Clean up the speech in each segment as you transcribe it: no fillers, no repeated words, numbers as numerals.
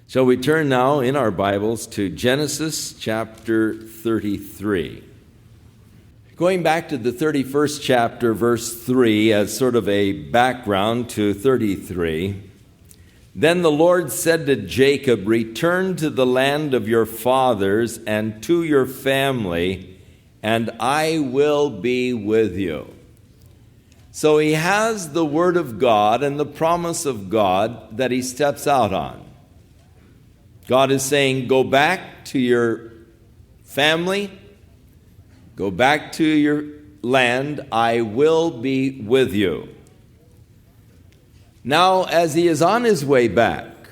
Shall we turn now in our Bibles to Genesis chapter 33. Going back to the 31st chapter, verse 3, as sort of a background to 33. Then the Lord said to Jacob, "Return to the land of your fathers and to your family, and I will be with you." So he has the word of God and the promise of God that he steps out on. God is saying, go back to your family, go back to your land, I will be with you. Now, as he is on his way back,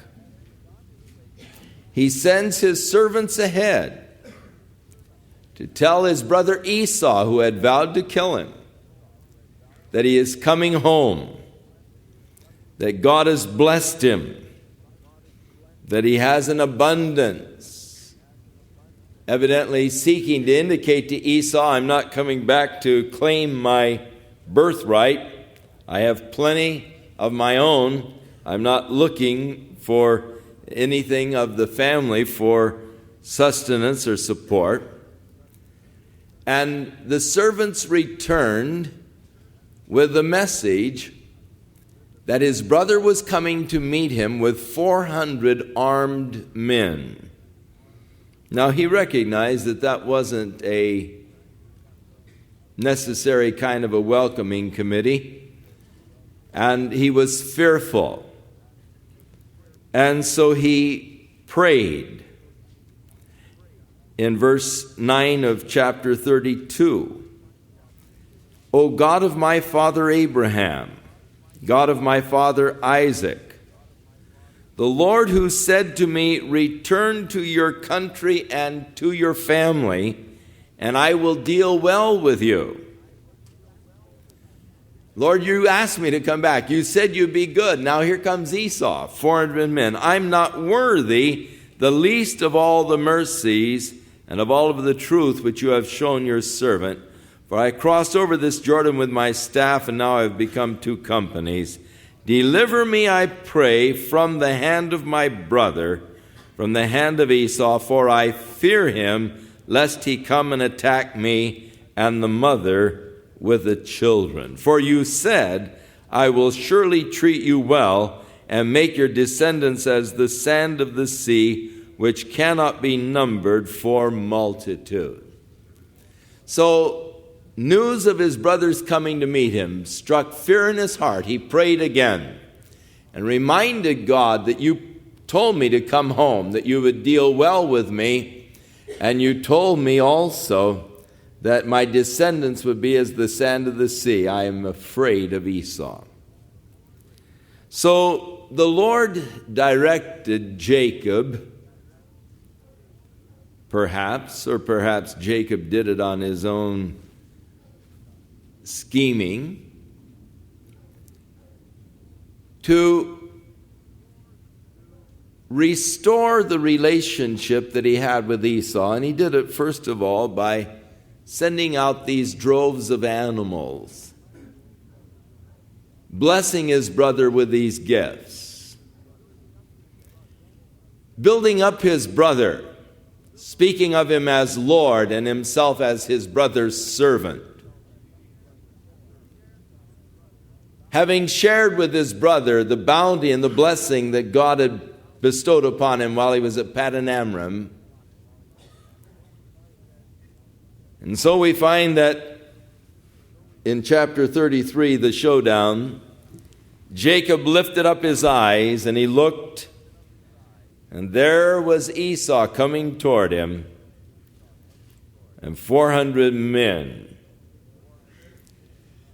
he sends his servants ahead to tell his brother Esau, who had vowed to kill him, that he is coming home, that God has blessed him, that he has an abundance, evidently seeking to indicate to Esau, I'm not coming back to claim my birthright. I have plenty of my own. I'm not looking for anything of the family for sustenance or support. And the servants returned with the message that his brother was coming to meet him with 400 armed men. Now, he recognized that that wasn't a necessary kind of a welcoming committee, and he was fearful. And so he prayed. In verse 9 of chapter 32, "O God of my father Abraham, God of my father Isaac, the Lord who said to me, 'Return to your country and to your family, and I will deal well with you.' Lord, you asked me to come back. You said you'd be good. Now here comes Esau, 400 men. I'm not worthy, the least of all the mercies and of all of the truth which you have shown your servant. For I crossed over this Jordan with my staff, and now I have become two companies. Deliver me, I pray, from the hand of my brother, from the hand of Esau, for I fear him, lest he come and attack me and the mother with the children. For you said, I will surely treat you well, and make your descendants as the sand of the sea, which cannot be numbered for multitude." So, news of his brothers coming to meet him struck fear in his heart. He prayed again and reminded God that you told me to come home, that you would deal well with me, and you told me also that my descendants would be as the sand of the sea. I am afraid of Esau. So the Lord directed Jacob, perhaps Jacob did it on his own scheming, to restore the relationship that he had with Esau. And he did it, first of all, by sending out these droves of animals, blessing his brother with these gifts, building up his brother, speaking of him as Lord and himself as his brother's servant. Having shared with his brother the bounty and the blessing that God had bestowed upon him while he was at Paddan Aram. And so we find that in chapter 33, the showdown, Jacob lifted up his eyes and he looked, and there was Esau coming toward him, and 400 men.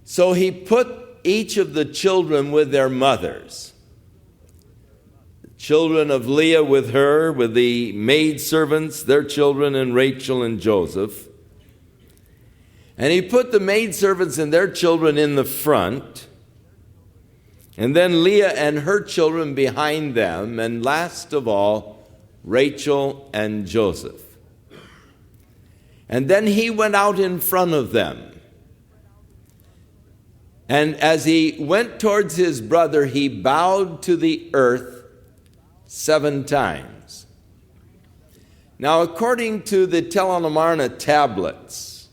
So he put each of the children with their mothers. The children of Leah with her, with the maidservants, their children, and Rachel and Joseph. And he put the maidservants and their children in the front, and then Leah and her children behind them, and last of all, Rachel and Joseph. And then he went out in front of them. And as he went towards his brother, he bowed to the earth 7 times. Now, according to the Tel Amarna tablets,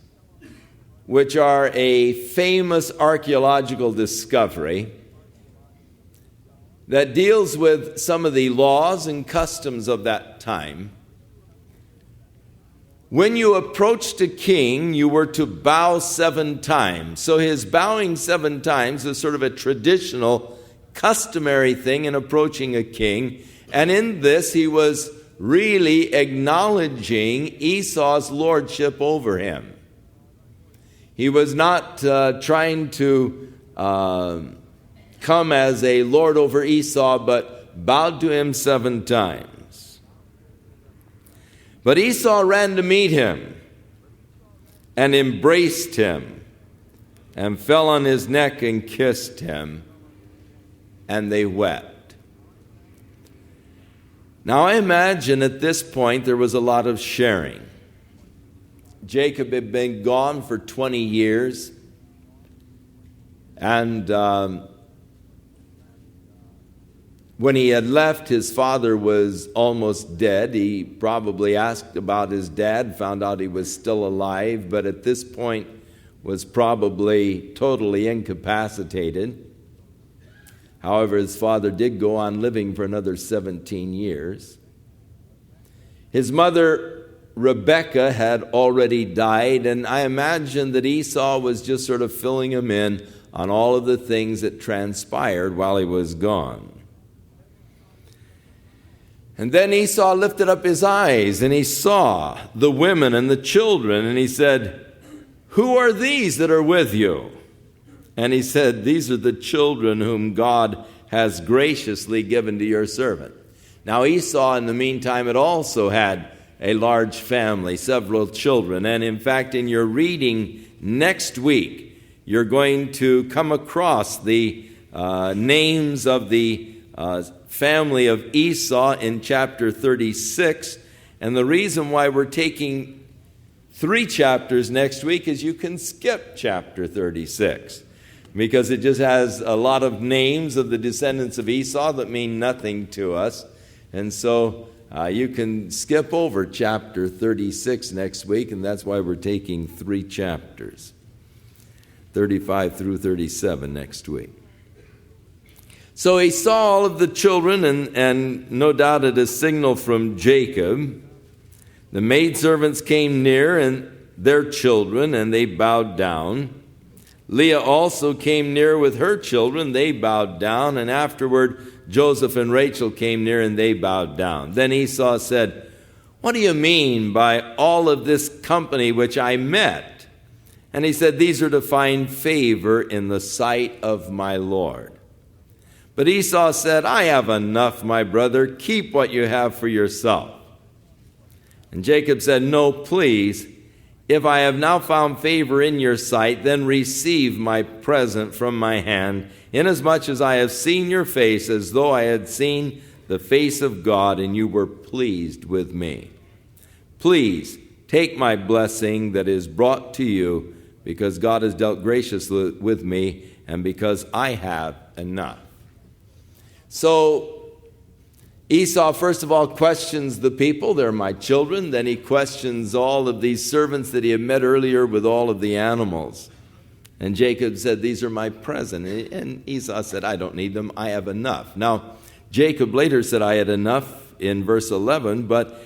which are a famous archaeological discovery that deals with some of the laws and customs of that time, when you approached a king, you were to bow 7 times. So his bowing 7 times is sort of a traditional, customary thing in approaching a king. And in this, he was really acknowledging Esau's lordship over him. He was not trying to come as a lord over Esau, but bowed to him 7 times. But Esau ran to meet him and embraced him and fell on his neck and kissed him, and they wept. Now I imagine at this point there was a lot of sharing. Jacob had been gone for 20 years, and when he had left, his father was almost dead. He probably asked about his dad, found out he was still alive, but at this point was probably totally incapacitated. However, his father did go on living for another 17 years. His mother, Rebekah, had already died, and I imagine that Esau was just sort of filling him in on all of the things that transpired while he was gone. And then Esau lifted up his eyes, and he saw the women and the children, and he said, "Who are these that are with you?" And he said, "These are the children whom God has graciously given to your servant." Now Esau, in the meantime, had also had a large family, several children. And in fact, in your reading next week, you're going to come across the names of the family of Esau in chapter 36. And the reason why we're taking 3 chapters next week is you can skip chapter 36, because it just has a lot of names of the descendants of Esau that mean nothing to us. And so you can skip over chapter 36 next week, and that's why we're taking 3 chapters, 35 through 37 next week. So he saw all of the children, and no doubt at a signal from Jacob, the maidservants came near, and their children, and they bowed down. Leah also came near with her children. They bowed down, and afterward Joseph and Rachel came near, and they bowed down. Then Esau said, "What do you mean by all of this company which I met?" And he said, "These are to find favor in the sight of my Lord." But Esau said, "I have enough, my brother. Keep what you have for yourself." And Jacob said, "No, please. If I have now found favor in your sight, then receive my present from my hand, inasmuch as I have seen your face as though I had seen the face of God, and you were pleased with me. Please take my blessing that is brought to you, because God has dealt graciously with me, and because I have enough." So Esau, first of all, questions the people. "They're my children." Then he questions all of these servants that he had met earlier with all of the animals. And Jacob said, "These are my present." And Esau said, "I don't need them. I have enough." Now, Jacob later said, "I had enough" in verse 11, but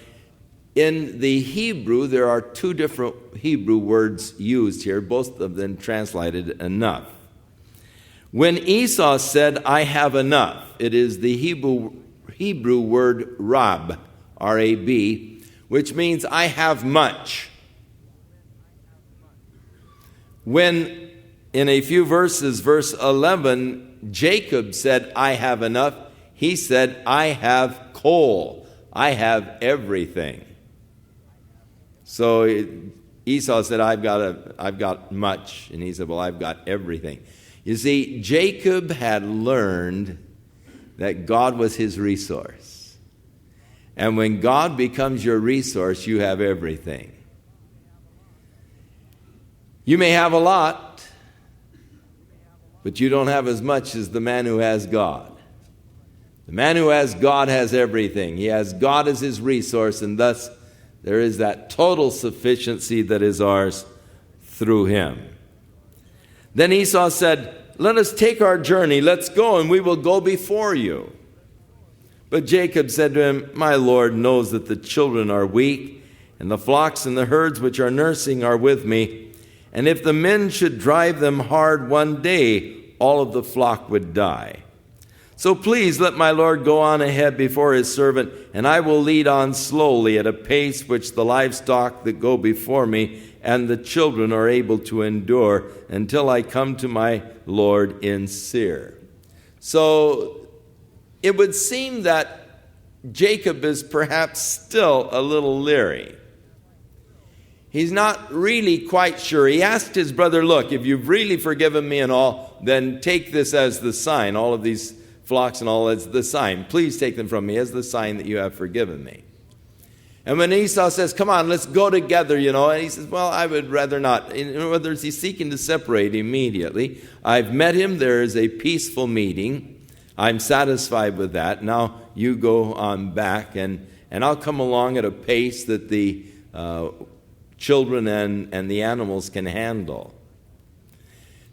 in the Hebrew, there are 2 different Hebrew words used here, both of them translated enough. When Esau said, "I have enough," it is the Hebrew word rab, R-A-B, which means I have much. When in a few verses, verse 11, Jacob said, "I have enough," he said, "I have coal. I have everything." So Esau said, I've got much. And he said, "Well, I've got everything." You see, Jacob had learned that God was his resource. And when God becomes your resource, you have everything. You may have a lot, but you don't have as much as the man who has God. The man who has God has everything. He has God as his resource, and thus there is that total sufficiency that is ours through him. Then Esau said, "Let us take our journey. Let's go, and we will go before you." But Jacob said to him, "My Lord knows that the children are weak, and the flocks and the herds which are nursing are with me. And if the men should drive them hard one day, all of the flock would die. So please let my Lord go on ahead before his servant, and I will lead on slowly at a pace which the livestock that go before me and the children are able to endure until I come to my Lord in Seir." So it would seem that Jacob is perhaps still a little leery. He's not really quite sure. He asked his brother, "Look, if you've really forgiven me and all, then take this as the sign. All of these flocks and all as the sign. Please take them from me as the sign that you have forgiven me." And when Esau says, "Come on, let's go together," and he says, "Well, I would rather not." In other words, he's seeking to separate immediately. I've met him. There is a peaceful meeting. I'm satisfied with that. Now you go on back, and I'll come along at a pace that the children and the animals can handle.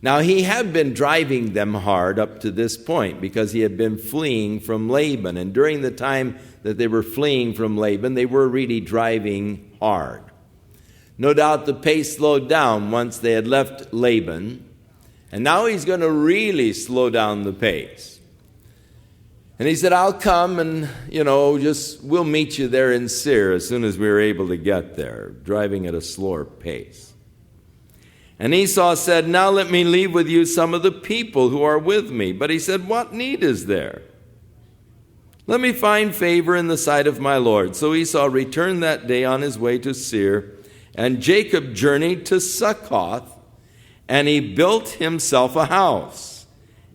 Now, he had been driving them hard up to this point because he had been fleeing from Laban. And during the time that they were fleeing from Laban, they were really driving hard. No doubt the pace slowed down once they had left Laban. And now he's going to really slow down the pace. And he said, "I'll come and, we'll meet you there in Seir as soon as we were able to get there," driving at a slower pace. And Esau said, "Now let me leave with you some of the people who are with me." But he said, "What need is there? Let me find favor in the sight of my Lord." So Esau returned that day on his way to Seir, and Jacob journeyed to Succoth, and he built himself a house,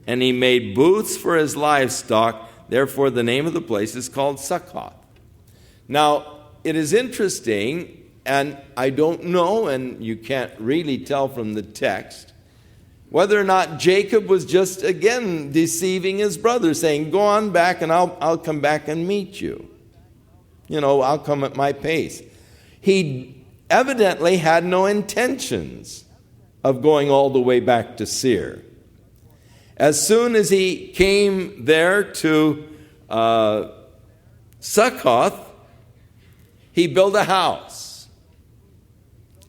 and he made booths for his livestock. Therefore, the name of the place is called Succoth. Now, it is interesting, and I don't know, and you can't really tell from the text, whether or not Jacob was just, again, deceiving his brother, saying, "Go on back, and I'll come back and meet you. I'll come at my pace." He evidently had no intentions of going all the way back to Seir. As soon as he came there to Succoth, he built a house.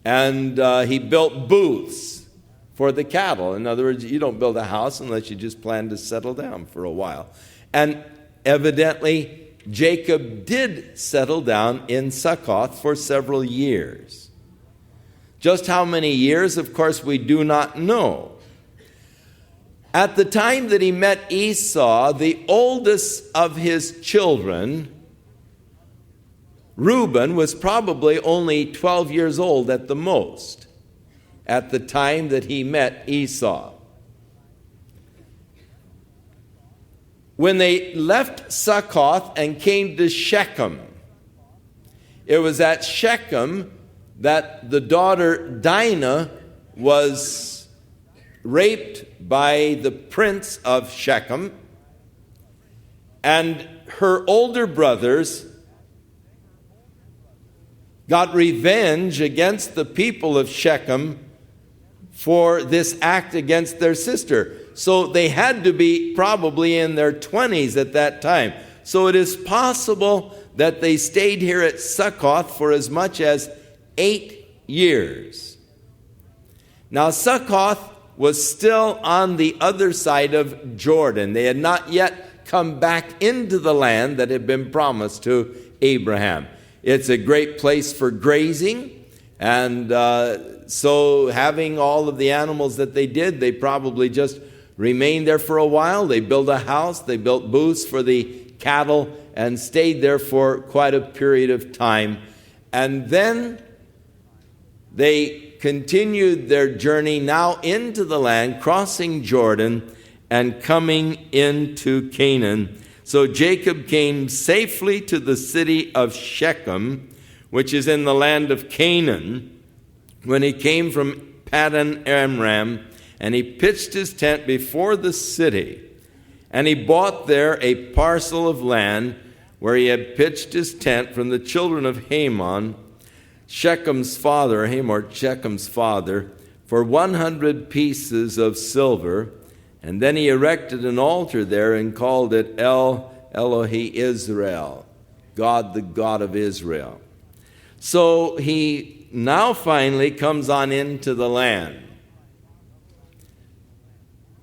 And he built booths for the cattle. In other words, you don't build a house unless you just plan to settle down for a while. And evidently, Jacob did settle down in Succoth for several years. Just how many years, of course, we do not know. At the time that he met Esau, the oldest of his children, Reuben, was probably only 12 years old at the most at the time that he met Esau. When they left Succoth and came to Shechem, it was at Shechem that the daughter Dinah was raped by the prince of Shechem, and her older brothers got revenge against the people of Shechem for this act against their sister. So they had to be probably in their 20s at that time. So it is possible that they stayed here at Succoth for as much as 8 years. Now, Succoth was still on the other side of Jordan. They had not yet come back into the land that had been promised to Abraham. It's a great place for grazing, and so having all of the animals that they did, they probably just remained there for a while. They built a house, they built booths for the cattle, and stayed there for quite a period of time. And then they continued their journey now into the land, crossing Jordan and coming into Canaan. So Jacob came safely to the city of Shechem, which is in the land of Canaan, when he came from Paddan Aram, and he pitched his tent before the city. And he bought there a parcel of land where he had pitched his tent from the children of Hamor, Shechem's father, for 100 pieces of silver. And then he erected an altar there and called it El Elohe Israel, God, the God of Israel. So he now finally comes on into the land.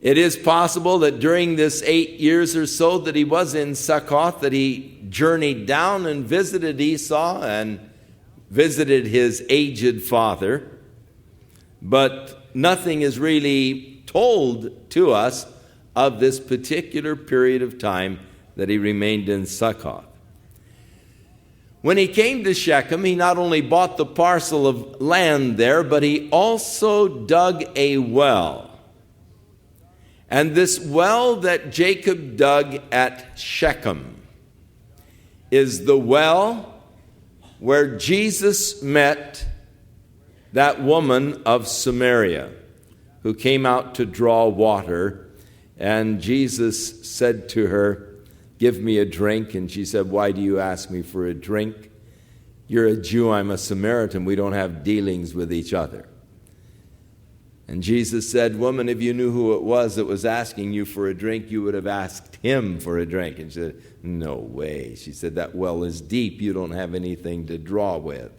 It is possible that during this 8 years or so that he was in Succoth, that he journeyed down and visited Esau and visited his aged father. But nothing is really told to us of this particular period of time that he remained in Succoth. When he came to Shechem, he not only bought the parcel of land there, but he also dug a well. And this well that Jacob dug at Shechem is the well where Jesus met that woman of Samaria who came out to draw water. And Jesus said to her, "Give me a drink." And she said, "Why do you ask me for a drink? You're a Jew, I'm a Samaritan. We don't have dealings with each other." And Jesus said, "Woman, if you knew who it was that was asking you for a drink, you would have asked him for a drink." And she said, "No way." She said, "That well is deep. You don't have anything to draw with."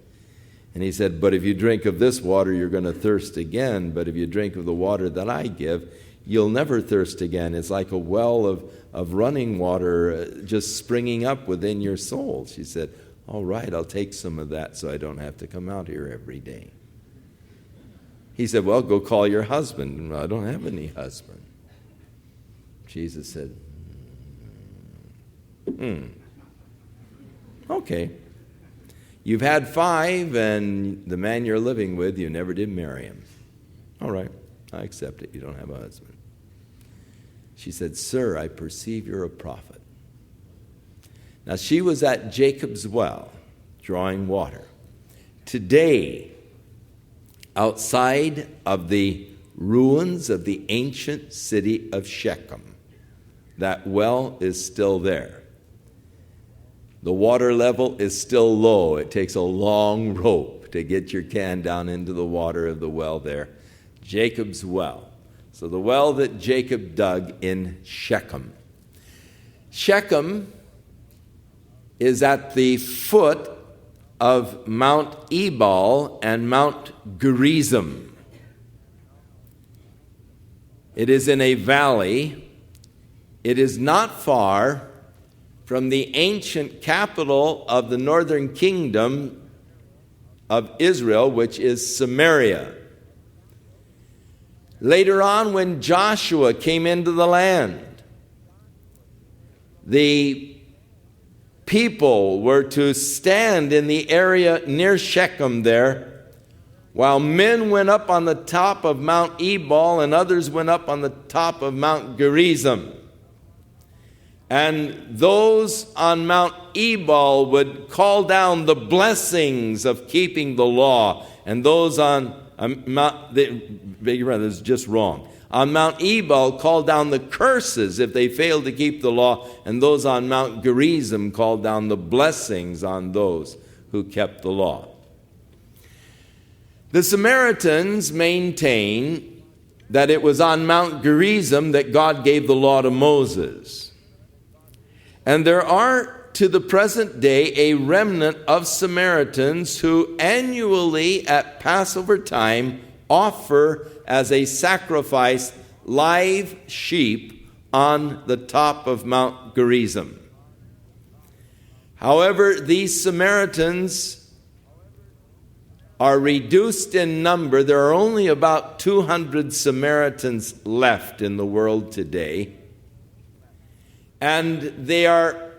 And he said, "But if you drink of this water, you're going to thirst again. But if you drink of the water that I give, you'll never thirst again. It's like a well of running water just springing up within your soul." She said, "All right, I'll take some of that so I don't have to come out here every day." He said, "Well, go call your husband." "I don't have any husband." Jesus said, "Okay. You've had 5, and the man you're living with, you never did marry him. All right, I accept it. You don't have a husband." She said, "Sir, I perceive you're a prophet." Now, she was at Jacob's well, drawing water. Today, outside of the ruins of the ancient city of Shechem, that well is still there. The water level is still low. It takes a long rope to get your can down into the water of the well there. Jacob's well. So the well that Jacob dug in Shechem. Shechem is at the foot of Mount Ebal and Mount Gerizim. It is in a valley. It is not far from the ancient capital of the northern kingdom of Israel, which is Samaria. Later on, when Joshua came into the land, the people were to stand in the area near Shechem there, while men went up on the top of Mount Ebal and others went up on the top of Mount Gerizim. And those on Mount Ebal would call down the blessings of keeping the law, and those on Mount Ebal called down the curses if they failed to keep the law, and those on Mount Gerizim called down the blessings on those who kept the law. The Samaritans maintain that it was on Mount Gerizim that God gave the law to Moses. And there are, to the present day, a remnant of Samaritans who annually at Passover time offer as a sacrifice live sheep on the top of Mount Gerizim. However, these Samaritans are reduced in number. There are only about 200 Samaritans left in the world today. And they are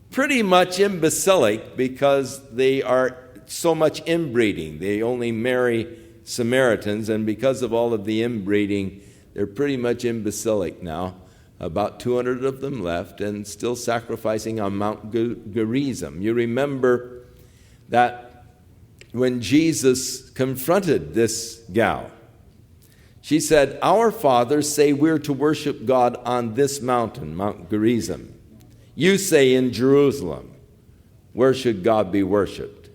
pretty much imbecilic because they are so much inbreeding. They only marry Samaritans, and because of all of the inbreeding, they're pretty much imbecilic now. About 200 of them left and still sacrificing on Mount Gerizim. You remember that when Jesus confronted this gal, She said, "Our fathers say we're to worship God on this mountain, Mount Gerizim. You say in Jerusalem. Where should God be worshiped?"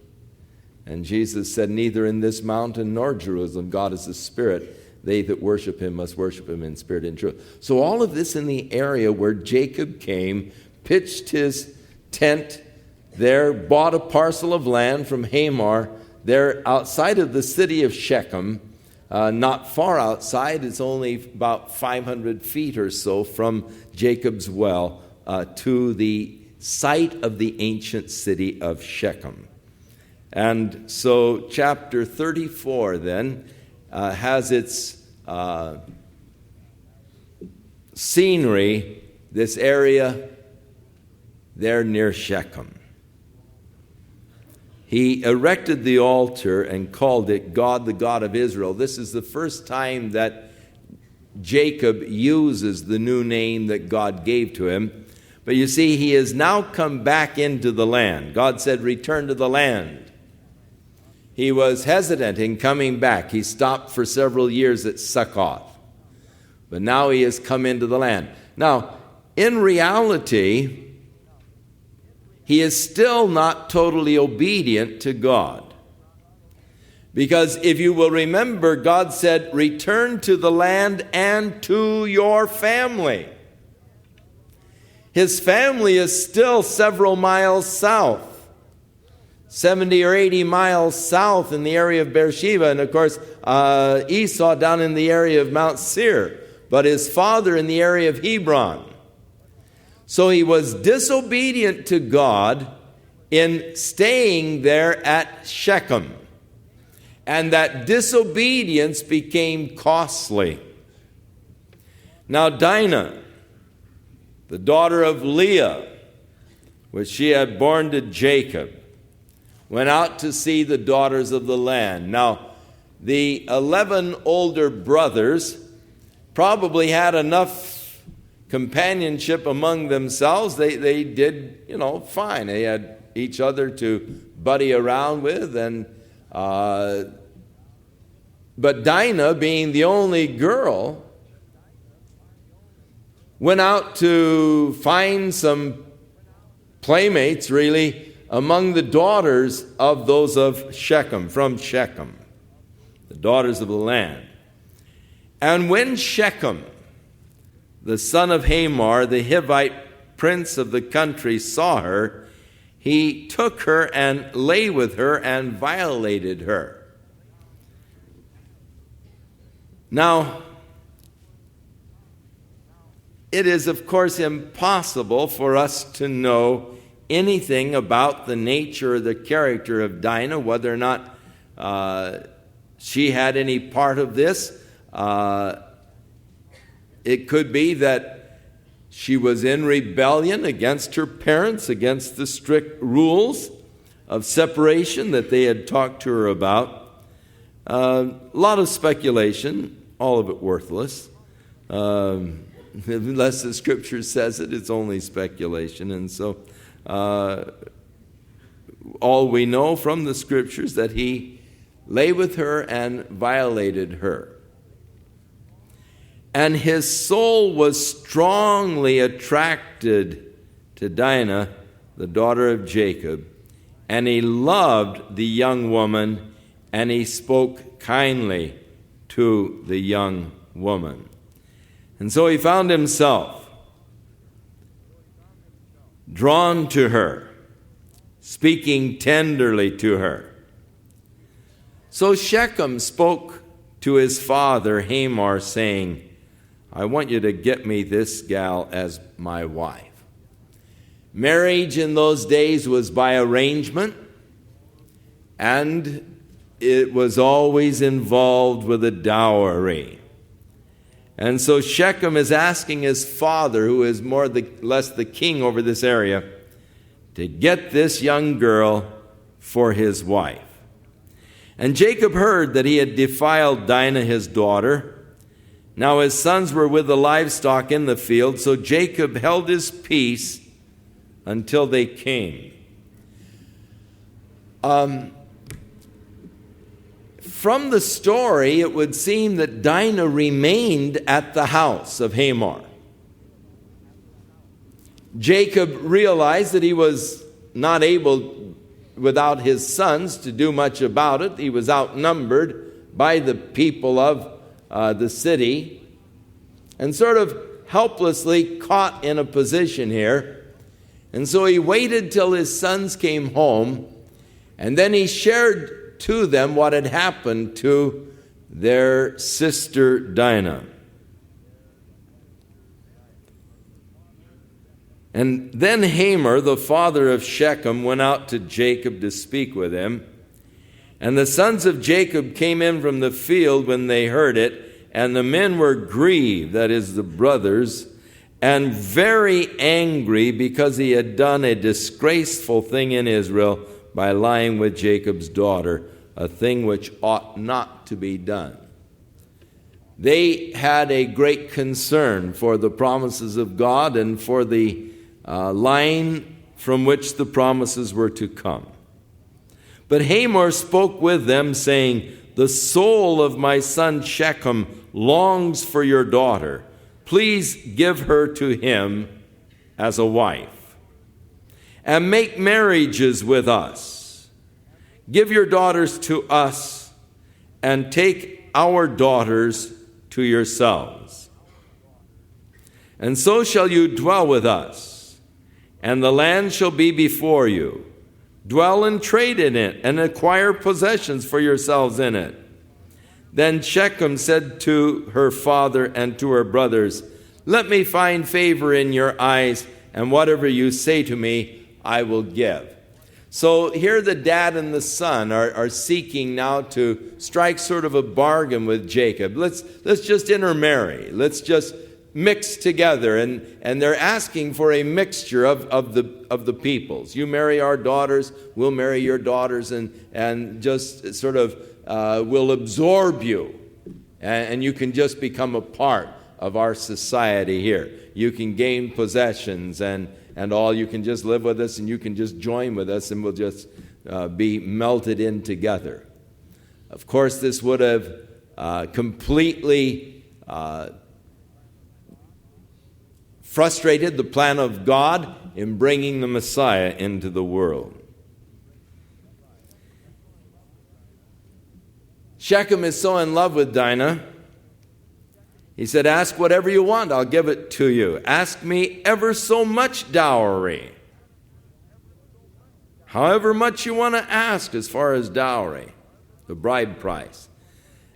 And Jesus said, "Neither in this mountain nor Jerusalem. God is a spirit. They that worship him must worship him in spirit and truth." So all of this in the area where Jacob came, pitched his tent there, bought a parcel of land from Hamor there outside of the city of Shechem, not far outside. It's only about 500 feet or so from Jacob's well to the site of the ancient city of Shechem. And so chapter 34 then has its scenery, this area there near Shechem. He erected the altar and called it God, the God of Israel. This is the first time that Jacob uses the new name that God gave to him. But you see, he has now come back into the land. God said, "Return to the land." He was hesitant in coming back. He stopped for several years at Succoth. But now he has come into the land. Now, in reality, he is still not totally obedient to God. Because if you will remember, God said, "Return to the land and to your family." His family is still several miles south, 70 or 80 miles south in the area of Beersheba. And of course, Esau down in the area of Mount Seir, but his father in the area of Hebron. So he was disobedient to God in staying there at Shechem. And that disobedience became costly. Now Dinah, the daughter of Leah, which she had borne to Jacob, went out to see the daughters of the land. Now, the 11 older brothers probably had enough companionship among themselves. They did, fine. They had each other to buddy around with. But Dinah, being the only girl, went out to find some playmates, really, among the daughters of those of Shechem, from Shechem, the daughters of the land. And when Shechem, the son of Hamor, the Hivite prince of the country, saw her, he took her and lay with her and violated her. Now, it is, of course, impossible for us to know anything about the nature or the character of Dinah, whether or not she had any part of this. It could be that she was in rebellion against her parents, against the strict rules of separation that they had talked to her about. A lot of speculation, all of it worthless. Unless the Scripture says it, it's only speculation. And so all we know from the Scriptures that he lay with her and violated her. And his soul was strongly attracted to Dinah, the daughter of Jacob, and he loved the young woman, and he spoke kindly to the young woman. And so he found himself drawn to her, speaking tenderly to her. So Shechem spoke to his father Hamor, saying, "I want you to get me this gal as my wife." Marriage in those days was by arrangement, and it was always involved with a dowry. And so Shechem is asking his father, who is more or less the king over this area, to get this young girl for his wife. And Jacob heard that he had defiled Dinah, his daughter. Now his sons were with the livestock in the field, so Jacob held his peace until they came. from the story, it would seem that Dinah remained at the house of Hamor. Jacob realized that he was not able, without his sons, to do much about it. He was outnumbered by the people of the city, and sort of helplessly caught in a position here. And so he waited till his sons came home, and then he shared to them what had happened to their sister Dinah. And then Hamor, the father of Shechem, went out to Jacob to speak with him. And the sons of Jacob came in from the field when they heard it, and the men were grieved, that is, the brothers, and very angry because he had done a disgraceful thing in Israel by lying with Jacob's daughter, a thing which ought not to be done. They had a great concern for the promises of God and for the line from which the promises were to come. But Hamor spoke with them, saying, "The soul of my son Shechem longs for your daughter. Please give her to him as a wife, and make marriages with us. Give your daughters to us, and take our daughters to yourselves. And so shall you dwell with us, and the land shall be before you. Dwell and trade in it, and acquire possessions for yourselves in it." Then Shechem said to her father and to her brothers, "Let me find favor in your eyes, and whatever you say to me, I will give." So here the dad and the son are seeking now to strike sort of a bargain with Jacob. Let's just intermarry. Let's just mix together, and they're asking for a mixture of the peoples. You marry our daughters, we'll marry your daughters, and just sort of will absorb you, and you can just become a part of our society here. You can gain possessions and all. You can just live with us, and you can just join with us, and we'll just be melted in together. Of course, this would have completely frustrated the plan of God in bringing the Messiah into the world. Shechem is so in love with Dinah, he said, "Ask whatever you want, I'll give it to you. Ask me ever so much dowry. However much you want to ask as far as dowry, the bride price,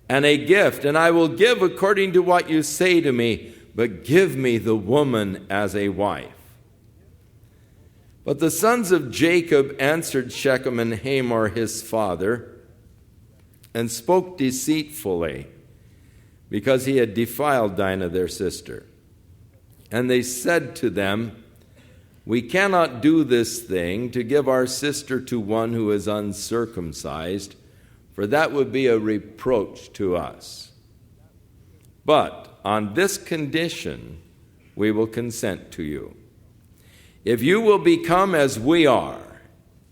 and a gift, and I will give according to what you say to me, but give me the woman as a wife." But the sons of Jacob answered Shechem and Hamor his father, and spoke deceitfully, because he had defiled Dinah their sister. And they said to them, "We cannot do this thing, to give our sister to one who is uncircumcised, for that would be a reproach to us. But on this condition we will consent to you. If you will become as we are,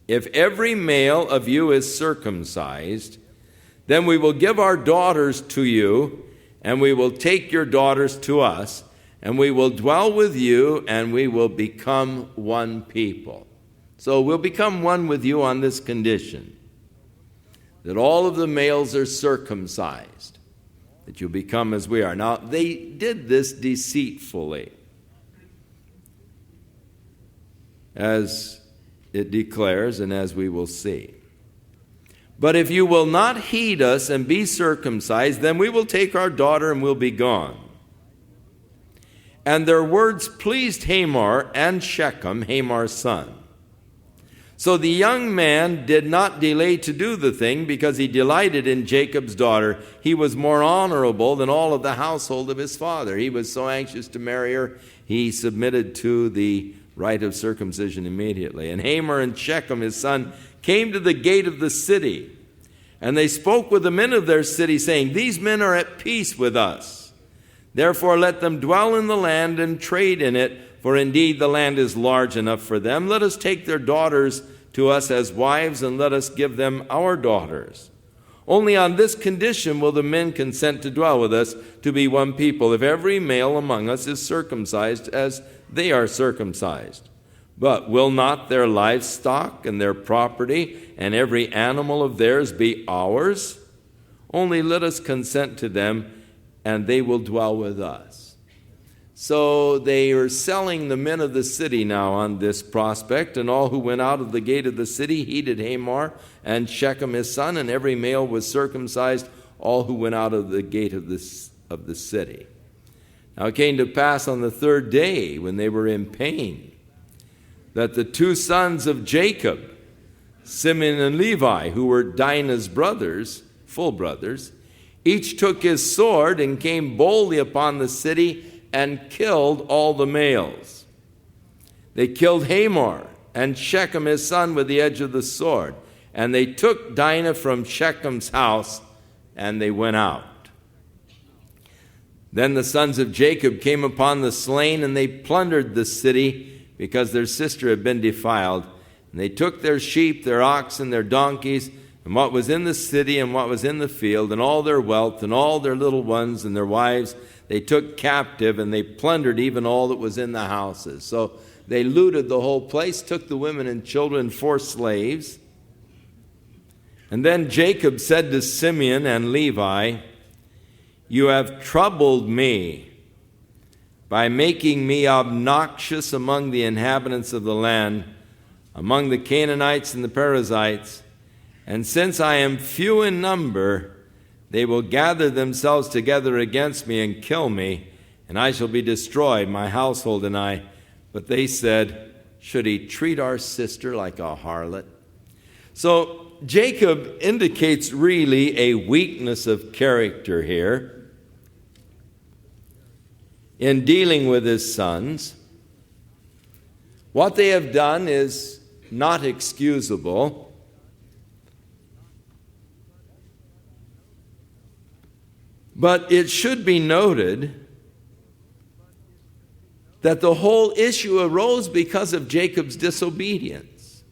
if every male of you is circumcised, then we will give our daughters to you, and we will take your daughters to us, and we will dwell with you, and we will become one people." So we'll become one with you on this condition, that all of the males are circumcised, that you become as we are. Now, they did this deceitfully, as it declares and as we will see. "But if you will not heed us and be circumcised, then we will take our daughter and we'll be gone." And their words pleased Hamor and Shechem, Hamor's son. So the young man did not delay to do the thing, because he delighted in Jacob's daughter. He was more honorable than all of the household of his father. He was so anxious to marry her, he submitted to the rite of circumcision immediately. And Hamor and Shechem, his son, came to the gate of the city, and they spoke with the men of their city, saying, "These men are at peace with us. Therefore let them dwell in the land and trade in it, for indeed the land is large enough for them. Let us take their daughters to us as wives, and let us give them our daughters. Only on this condition will the men consent to dwell with us, to be one people, if every male among us is circumcised as they are circumcised. But will not their livestock and their property and every animal of theirs be ours? Only let us consent to them, and they will dwell with us. So they are selling the men of the city now on this prospect, and all who went out of the gate of the city heeded Hamor and Shechem his son, and every male was circumcised, all who went out of the gate of the city. Now it came to pass on the third day, when they were in pain, that the two sons of Jacob, Simeon and Levi, who were Dinah's brothers, full brothers, each took his sword and came boldly upon the city and killed all the males. They killed Hamor and Shechem his son with the edge of the sword, and they took Dinah from Shechem's house, and they went out. Then the sons of Jacob came upon the slain, and they plundered the city, because their sister had been defiled. And they took their sheep, their oxen, their donkeys, and what was in the city and what was in the field, and all their wealth, and all their little ones and their wives, they took captive, and they plundered even all that was in the houses. So they looted the whole place, took the women and children for slaves. And then Jacob said to Simeon and Levi, "You have troubled me by making me obnoxious among the inhabitants of the land, among the Canaanites and the Perizzites. And since I am few in number, they will gather themselves together against me and kill me, and I shall be destroyed, my household and I." But they said, "Should he treat our sister like a harlot?" So Jacob indicates really a weakness of character here in dealing with his sons. What they have done is not excusable. But it should be noted that the whole issue arose because of Jacob's disobedience.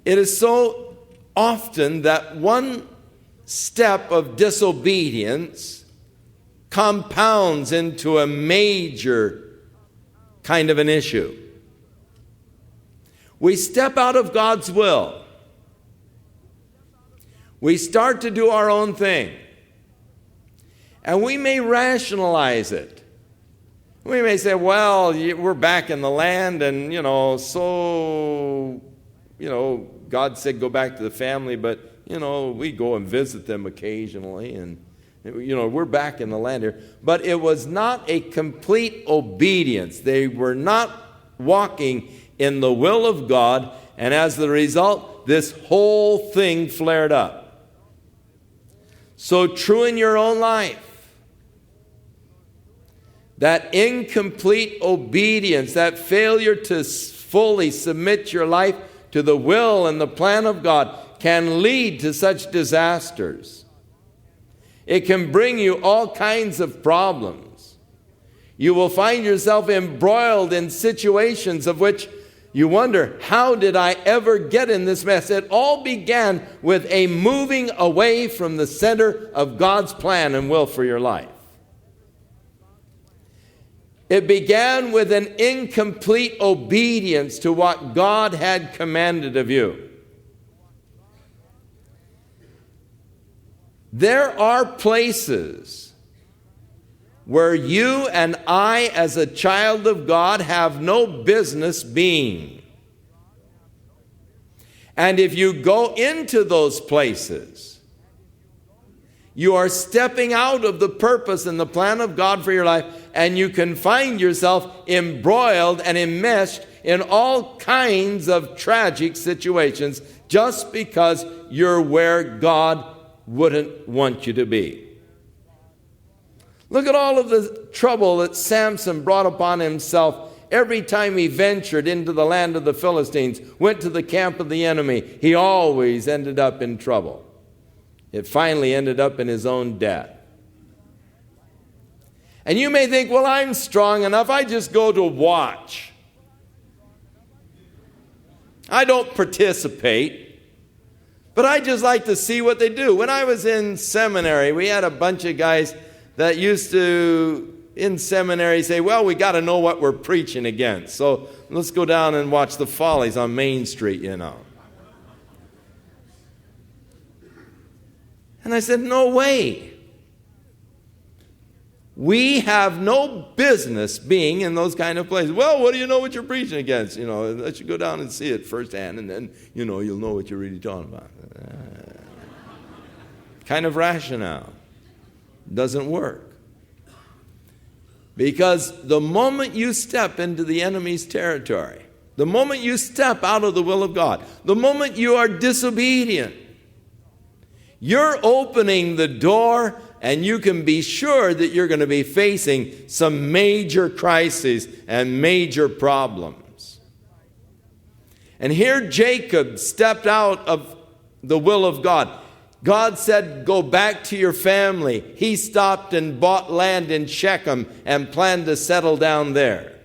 It is so often that one step of disobedience compounds into a major kind of an issue. We step out of God's will. We start to do our own thing. And we may rationalize it. We may say, well, we're back in the land, and, God said go back to the family, but, we go and visit them occasionally, and, we're back in the land here. But it was not a complete obedience. They were not walking in the will of God, and as the result, this whole thing flared up. So true in your own life. That incomplete obedience, that failure to fully submit your life to the will and the plan of God can lead to such disasters. It can bring you all kinds of problems. You will find yourself embroiled in situations of which you wonder, how did I ever get in this mess? It all began with a moving away from the center of God's plan and will for your life. It began with an incomplete obedience to what God had commanded of you. There are places where you and I, as a child of God, have no business being. And if you go into those places, you are stepping out of the purpose and the plan of God for your life, and you can find yourself embroiled and enmeshed in all kinds of tragic situations just because you're where God wouldn't want you to be. Look at all of the trouble that Samson brought upon himself every time he ventured into the land of the Philistines, went to the camp of the enemy. He always ended up in trouble. It finally ended up in his own death. And you may think, well, I'm strong enough. I just go to watch. I don't participate. But I just like to see what they do. When I was in seminary, we had a bunch of guys that used to, in seminary, say, well, we got to know what we're preaching against. So let's go down and watch the Follies on Main Street, you know. And I said, no way. We have no business being in those kind of places. Well, what do you know what you're preaching against? You know, let you go down and see it firsthand, and then, you know, you'll know what you're really talking about. Kind of rationale. Doesn't work. Because the moment you step into the enemy's territory, the moment you step out of the will of God, the moment you are disobedient, you're opening the door, and you can be sure that you're going to be facing some major crises and major problems. And here Jacob stepped out of the will of God. God said, go back to your family. He stopped and bought land in Shechem and planned to settle down there.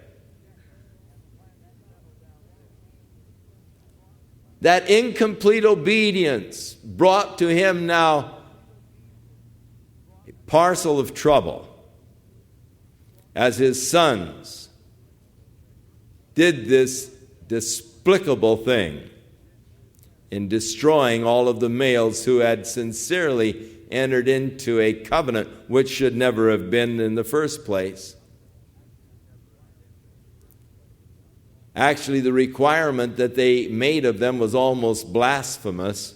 That incomplete obedience brought to him now a parcel of trouble as his sons did this despicable thing in destroying all of the males who had sincerely entered into a covenant which should never have been in the first place. Actually, the requirement that they made of them was almost blasphemous.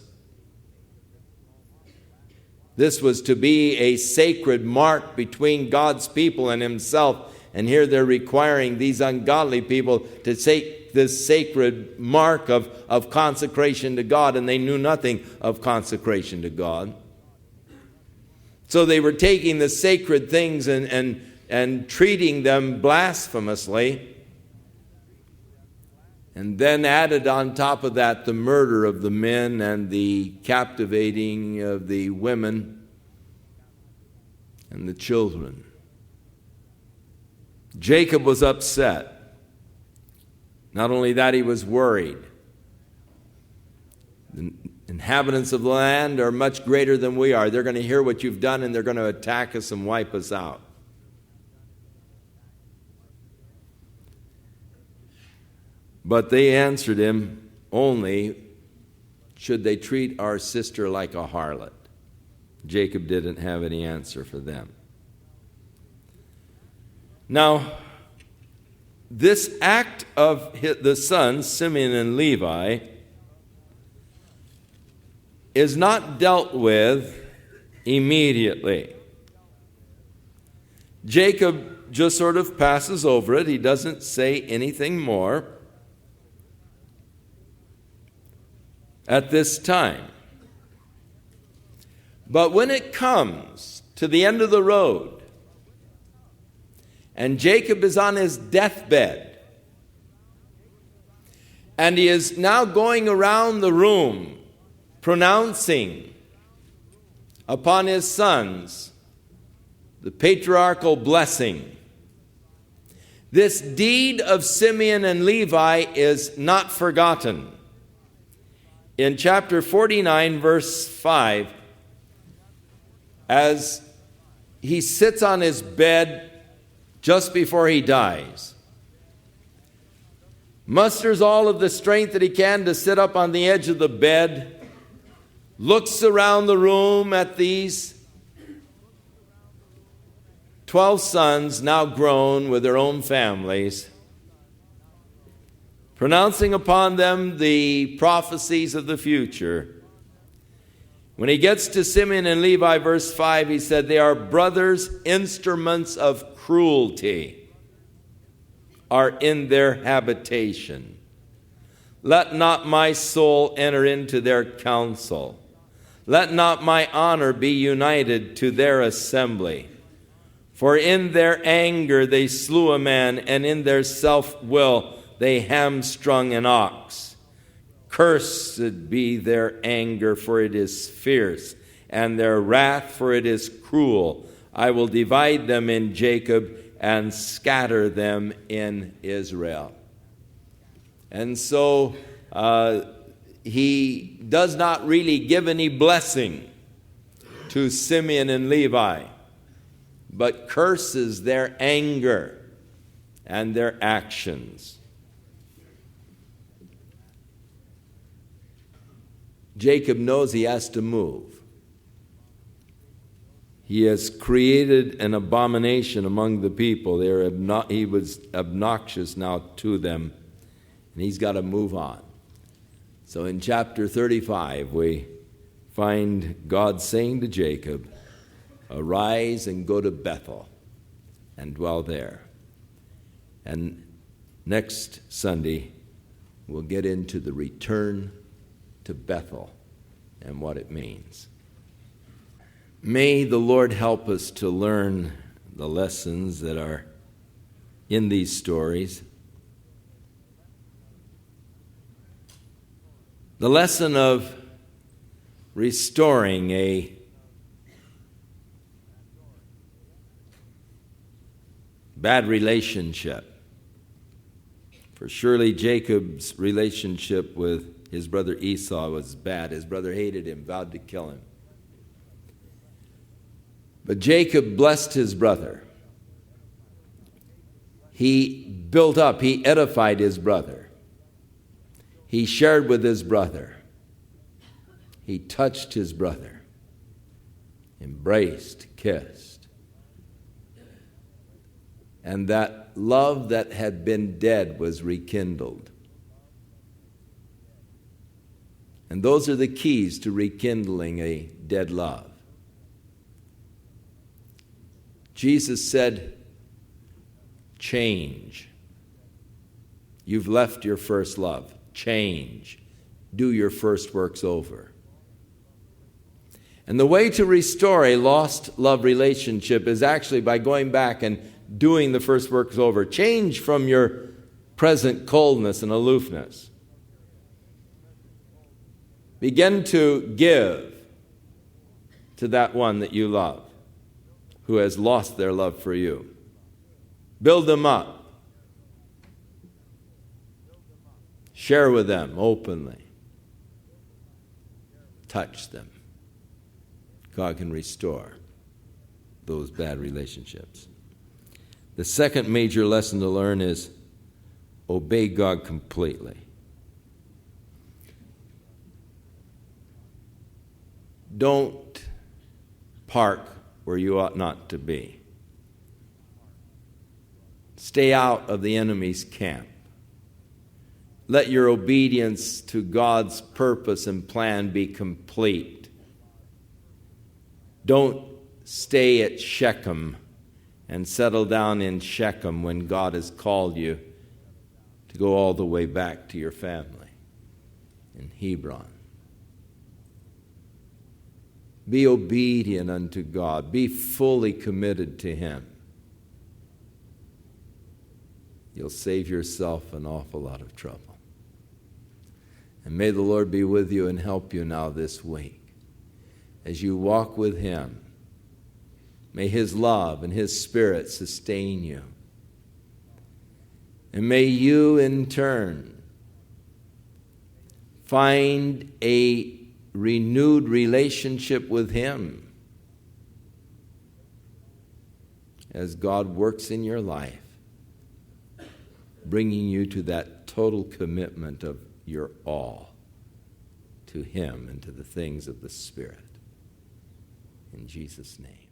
This was to be a sacred mark between God's people and himself. And here they're requiring these ungodly people to take this sacred mark of consecration to God, and they knew nothing of consecration to God. So they were taking the sacred things and treating them blasphemously. And then added on top of that the murder of the men and the captivating of the women and the children. Jacob was upset. Not only that, he was worried. The inhabitants of the land are much greater than we are. They're going to hear what you've done, and they're going to attack us and wipe us out. But they answered him, only should they treat our sister like a harlot. Jacob didn't have any answer for them. Now, this act of the sons, Simeon and Levi, is not dealt with immediately. Jacob just sort of passes over it. He doesn't say anything more at this time. But when it comes to the end of the road, and Jacob is on his deathbed, and he is now going around the room pronouncing upon his sons the patriarchal blessing. This deed of Simeon and Levi is not forgotten. In chapter 49, verse 5, as he sits on his bed just before he dies, musters all of the strength that he can to sit up on the edge of the bed, looks around the room at these 12 sons now grown with their own families, pronouncing upon them the prophecies of the future. When he gets to Simeon and Levi, verse 5, he said, they are brothers, instruments of cruelty are in their habitation. Let not my soul enter into their counsel. Let not my honor be united to their assembly. For in their anger they slew a man, and in their self-will they hamstrung an ox. Cursed be their anger, for it is fierce, and their wrath, for it is cruel. I will divide them in Jacob and scatter them in Israel. And so he does not really give any blessing to Simeon and Levi, but curses their anger and their actions. Jacob knows he has to move. He has created an abomination among the people. He was obnoxious now to them, and he's got to move on. So in chapter 35, we find God saying to Jacob, "Arise and go to Bethel and dwell there." And next Sunday, we'll get into the return to Bethel and what it means. May the Lord help us to learn the lessons that are in these stories. The lesson of restoring a bad relationship. For surely Jacob's relationship with his brother Esau was bad. His brother hated him, vowed to kill him. But Jacob blessed his brother. He built up, he edified his brother. He shared with his brother. He touched his brother, embraced, kissed. And that love that had been dead was rekindled. And those are the keys to rekindling a dead love. Jesus said, change. You've left your first love. Change. Do your first works over. And the way to restore a lost love relationship is actually by going back and doing the first works over. Change from your present coldness and aloofness. Begin to give to that one that you love, who has lost their love for you. Build them up. Share with them openly. Touch them. God can restore those bad relationships. The second major lesson to learn is obey God completely. Don't park where you ought not to be. Stay out of the enemy's camp. Let your obedience to God's purpose and plan be complete. Don't stay at Shechem and settle down in Shechem when God has called you to go all the way back to your family in Hebron. Be obedient unto God. Be fully committed to Him. You'll save yourself an awful lot of trouble. And may the Lord be with you and help you now this week. As you walk with Him, may His love and His Spirit sustain you. And may you in turn find a renewed relationship with Him as God works in your life, bringing you to that total commitment of your all to Him and to the things of the Spirit. In Jesus' name.